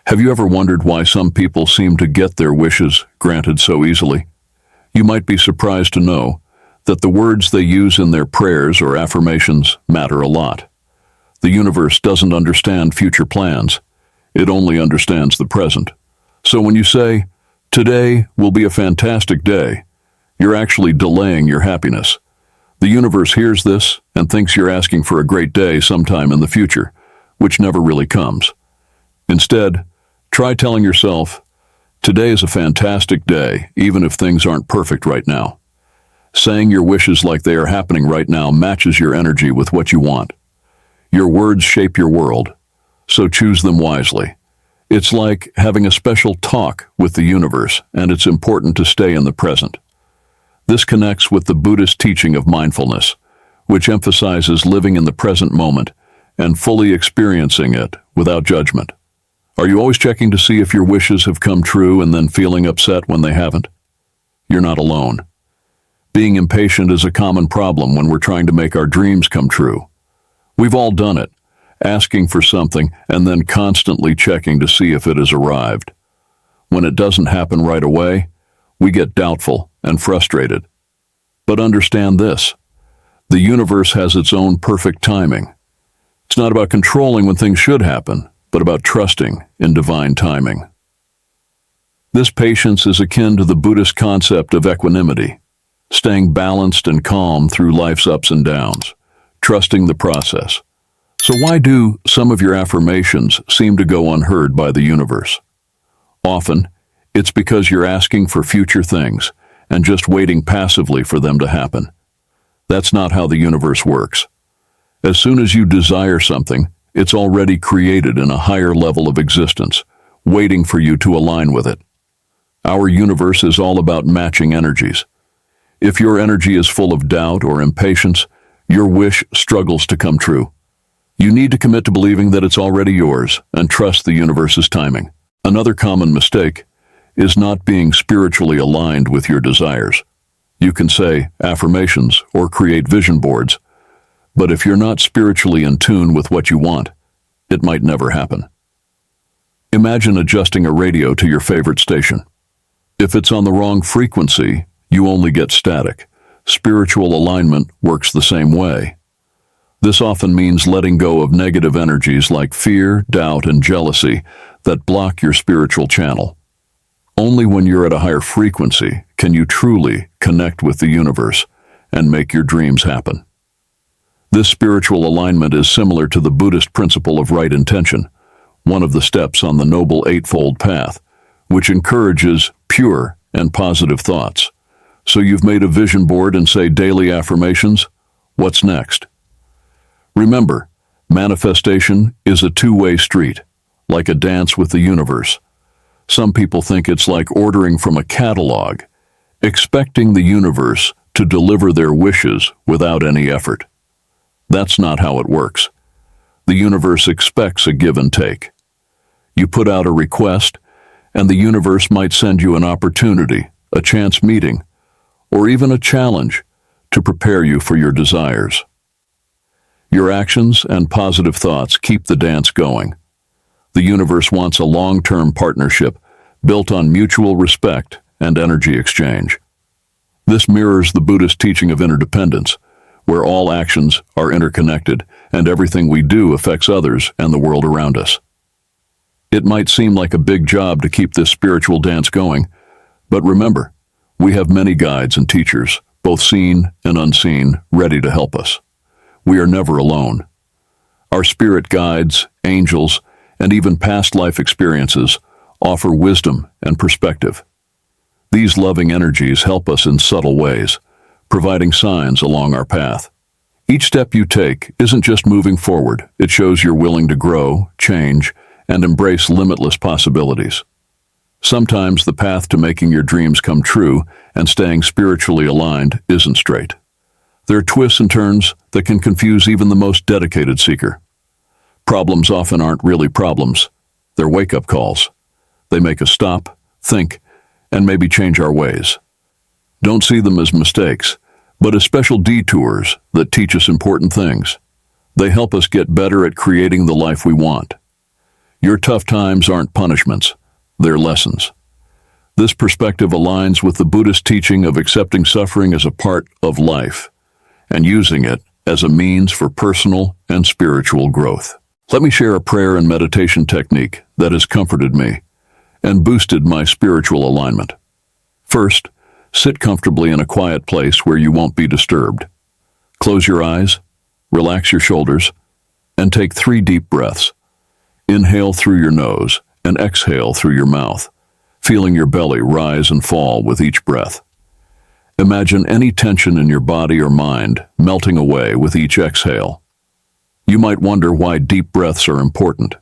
Have you ever wondered why some people seem to get their wishes granted so easily? You might be surprised to know that the words they use in their prayers or affirmations matter a lot. The universe doesn't understand future plans. It only understands the present. So when you say, "Today will be a fantastic day," you're actually delaying your happiness. The universe hears this and thinks you're asking for a great day sometime in the future, which never really comes. Instead, try telling yourself, "Today is a fantastic day, even if things aren't perfect right now." Saying your wishes like they are happening right now matches your energy with what you want. Your words shape your world, so choose them wisely. It's like having a special talk with the universe, and it's important to stay in the present. This connects with the Buddhist teaching of mindfulness, which emphasizes living in the present moment and fully experiencing it without judgment. Are you always checking to see if your wishes have come true and then feeling upset when they haven't? You're not alone. Being impatient is a common problem when we're trying to make our dreams come true. We've all done it, asking for something and then constantly checking to see if it has arrived. When it doesn't happen right away, we get doubtful and frustrated. But understand this: the universe has its own perfect timing. It's not about controlling when things should happen, but about trusting in divine timing. This patience is akin to the Buddhist concept of equanimity, staying balanced and calm through life's ups and downs, trusting the process. So why do some of your affirmations seem to go unheard by the universe? Often, it's because you're asking for future things and just waiting passively for them to happen. That's not how the universe works. As soon as you desire something, it's already created in a higher level of existence, waiting for you to align with it. Our universe is all about matching energies. If your energy is full of doubt or impatience, your wish struggles to come true. You need to commit to believing that it's already yours and trust the universe's timing. Another common mistake is not being spiritually aligned with your desires. You can say affirmations or create vision boards, but if you're not spiritually in tune with what you want, it might never happen. Imagine adjusting a radio to your favorite station. If it's on the wrong frequency, you only get static. Spiritual alignment works the same way. This often means letting go of negative energies like fear, doubt, and jealousy that block your spiritual channel. Only when you're at a higher frequency can you truly connect with the universe and make your dreams happen. This spiritual alignment is similar to the Buddhist principle of right intention, one of the steps on the Noble Eightfold Path, which encourages pure and positive thoughts. So you've made a vision board and say daily affirmations. What's next? Remember, manifestation is a two-way street, like a dance with the universe. Some people think it's like ordering from a catalog, expecting the universe to deliver their wishes without any effort. That's not how it works. The universe expects a give and take. You put out a request, and the universe might send you an opportunity, a chance meeting, or even a challenge to prepare you for your desires. Your actions and positive thoughts keep the dance going. The universe wants a long-term partnership built on mutual respect and energy exchange. This mirrors the Buddhist teaching of interdependence, where all actions are interconnected and everything we do affects others and the world around us. It might seem like a big job to keep this spiritual dance going, but remember, we have many guides and teachers, both seen and unseen, ready to help us. We are never alone. Our spirit guides, angels, and even past life experiences offer wisdom and perspective. These loving energies help us in subtle ways, providing signs along our path. Each step you take isn't just moving forward, it shows you're willing to grow, change, and embrace limitless possibilities. Sometimes the path to making your dreams come true and staying spiritually aligned isn't straight. There are twists and turns that can confuse even the most dedicated seeker. Problems often aren't really problems. They're wake-up calls. They make us stop, think, and maybe change our ways. Don't see them as mistakes, but as special detours that teach us important things. They help us get better at creating the life we want. Your tough times aren't punishments, they're lessons. This perspective aligns with the Buddhist teaching of accepting suffering as a part of life and using it as a means for personal and spiritual growth. Let me share a prayer and meditation technique that has comforted me and boosted my spiritual alignment. First, sit comfortably in a quiet place where you won't be disturbed. Close your eyes, relax your shoulders, and take 3 deep breaths. Inhale through your nose and exhale through your mouth, feeling your belly rise and fall with each breath. Imagine any tension in your body or mind melting away with each exhale. You might wonder why deep breaths are important.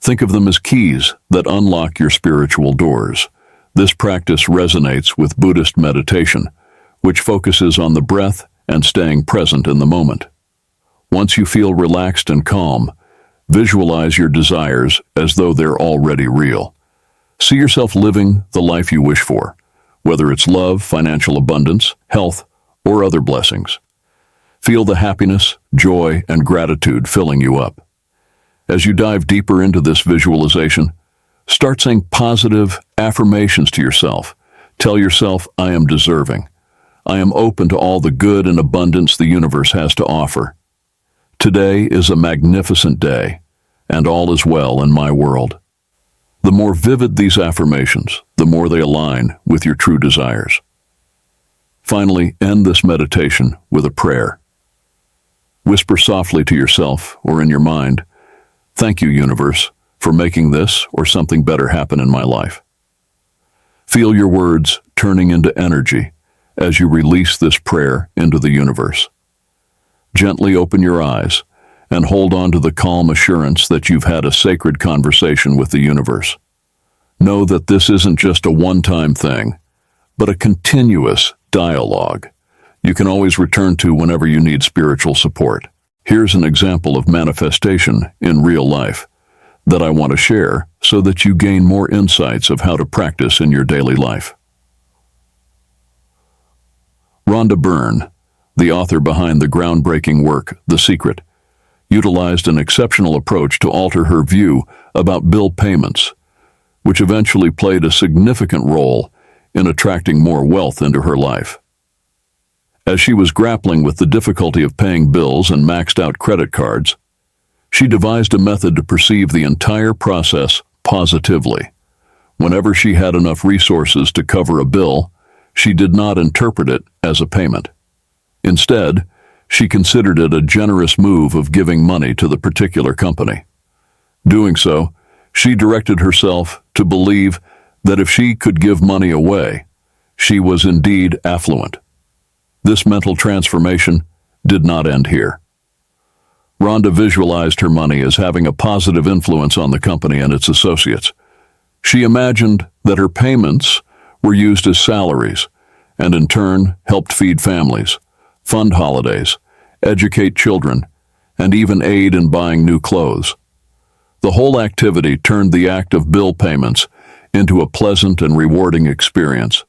Think of them as keys that unlock your spiritual doors. This practice resonates with Buddhist meditation, which focuses on the breath and staying present in the moment. Once you feel relaxed and calm, visualize your desires as though they're already real. See yourself living the life you wish for, whether it's love, financial abundance, health, or other blessings. Feel the happiness, joy, and gratitude filling you up. As you dive deeper into this visualization, start saying positive affirmations to yourself. Tell yourself, I am deserving. I am open to all the good and abundance the universe has to offer. Today is a magnificent day, and all is well in my world. The more vivid these affirmations, the more they align with your true desires. Finally, end this meditation with a prayer. Whisper softly to yourself or in your mind, "Thank you, universe, for making this or something better happen in my life." Feel your words turning into energy as you release this prayer into the universe. Gently open your eyes and hold on to the calm assurance that you've had a sacred conversation with the universe. Know that this isn't just a one-time thing, but a continuous dialogue you can always return to whenever you need spiritual support. Here's an example of manifestation in real life that I want to share so that you gain more insights of how to practice in your daily life. Rhonda Byrne, the author behind the groundbreaking work, The Secret, utilized an exceptional approach to alter her view about bill payments, which eventually played a significant role in attracting more wealth into her life. As she was grappling with the difficulty of paying bills and maxed-out credit cards, she devised a method to perceive the entire process positively. Whenever she had enough resources to cover a bill, she did not interpret it as a payment. Instead, she considered it a generous move of giving money to the particular company. Doing so, she directed herself to believe that if she could give money away, she was indeed affluent. This mental transformation did not end here. Rhonda visualized her money as having a positive influence on the company and its associates. She imagined that her payments were used as salaries and in turn helped feed families, fund holidays, educate children, and even aid in buying new clothes. The whole activity turned the act of bill payments into a pleasant and rewarding experience.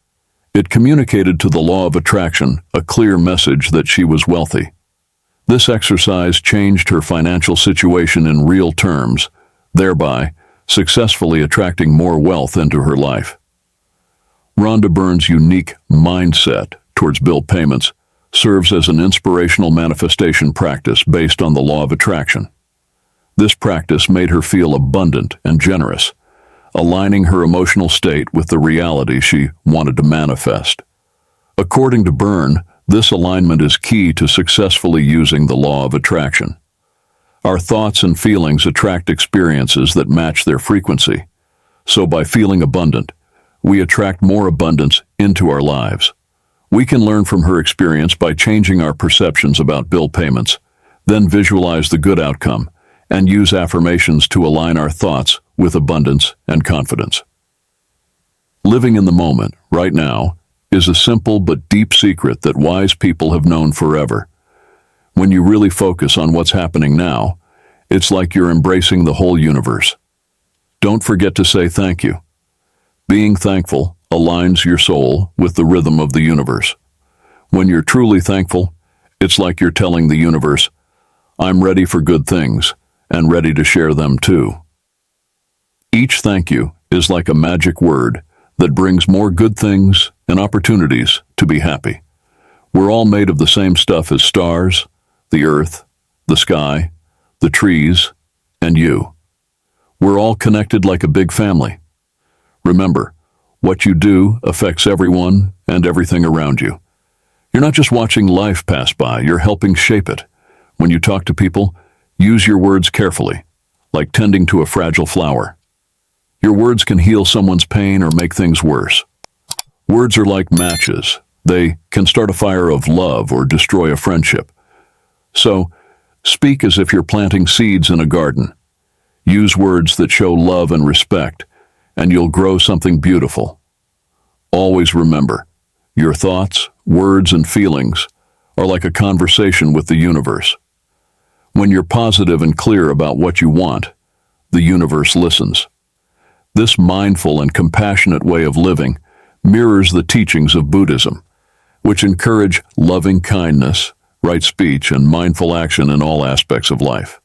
It communicated to the law of attraction a clear message that she was wealthy. This exercise changed her financial situation in real terms, thereby successfully attracting more wealth into her life. Rhonda Byrne's unique mindset towards bill payments serves as an inspirational manifestation practice based on the law of attraction. This practice made her feel abundant and generous, aligning her emotional state with the reality she wanted to manifest. According to Byrne, this alignment is key to successfully using the law of attraction. Our thoughts and feelings attract experiences that match their frequency. So by feeling abundant, we attract more abundance into our lives. We can learn from her experience by changing our perceptions about bill payments, then visualize the good outcome, and use affirmations to align our thoughts with abundance and confidence. Living in the moment, right now, is a simple but deep secret that wise people have known forever. When you really focus on what's happening now, it's like you're embracing the whole universe. Don't forget to say thank you. Being thankful aligns your soul with the rhythm of the universe. When you're truly thankful, it's like you're telling the universe, I'm ready for good things and ready to share them too. Each thank you is like a magic word that brings more good things and opportunities to be happy. We're all made of the same stuff as stars, the earth, the sky, the trees, and you. We're all connected like a big family. Remember, what you do affects everyone and everything around you. You're not just watching life pass by, you're helping shape it. When you talk to people, use your words carefully, like tending to a fragile flower. Your words can heal someone's pain or make things worse. Words are like matches. They can start a fire of love or destroy a friendship. So, speak as if you're planting seeds in a garden. Use words that show love and respect, and you'll grow something beautiful. Always remember, your thoughts, words, and feelings are like a conversation with the universe. When you're positive and clear about what you want, the universe listens. This mindful and compassionate way of living mirrors the teachings of Buddhism, which encourage loving kindness, right speech, and mindful action in all aspects of life.